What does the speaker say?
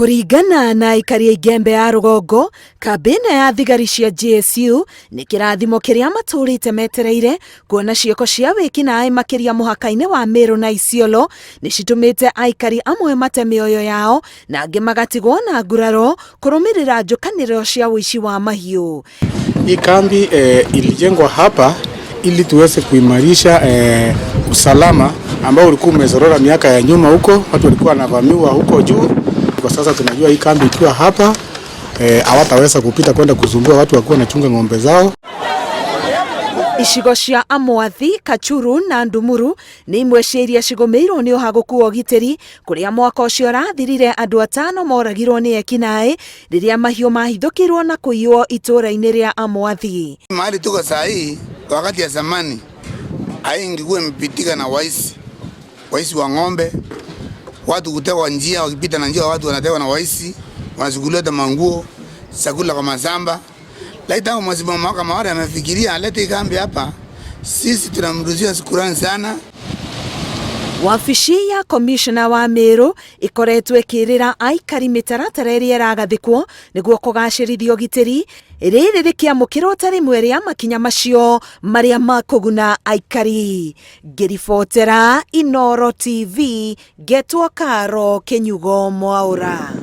Kuringana na aikari a Igembe ya Rugongo, kambi ya thigari cia GSU ni kirathimo kiria maturite metereire kuona cieko cia wikinaĩ makiria muhaka-ini wa Meru na Isiolo ni citumite aikari amwe mate mioyo yao na angi magatigwo na nguraro kurumirira njukaniro cia wici wa mahiu. Hii kambi ilijengwa hapa ili tuweze kuimarisha usalama ambao ulikuwa umezorora miaka ya nyuma huko, watu walikuwa wanavamiwa huko juu. Kwa sasa tunajua hii kambi ikiwa hapa hawataweza kupita kwenda kuzumbua watu wakuwa wanachunga ng'ombe zao. Icigo cia Amwathi, Kachuru na Ndumuru ni imwe cia iria cigomeirwo ni uhaguku wa ugitiri kuria mwaka ucio urathirire andu 5 moragirwo ni ekinaĩ riria mahiũ mahithũkirwo na kũiywo ituura-ini ria Amwathi. Mahali tuko saa hii wakati ya zamani haingekuwa imepitika na waisi wa ng'ombe, watu kutekwa njia, wakipita na njia watu wanatekwa na waisi, wanachukuliwa manguo, chakula kwa mazamba. Lakini tangu msimamo kama wale amefikiria alete kambi hapa, sisi tunamrudishia shukrani sana. Wabici ya komishona wa Meru ikoretwo ikirira aikari mitaratara iria iragathikwo niguo kugacirithia ugitiri riri rikiamukirwo ta rimwe ria makinya macio maria makuguna aikari. Ngiribotera Inooro TV, Getwo Karo, Kinyugo Mwaura.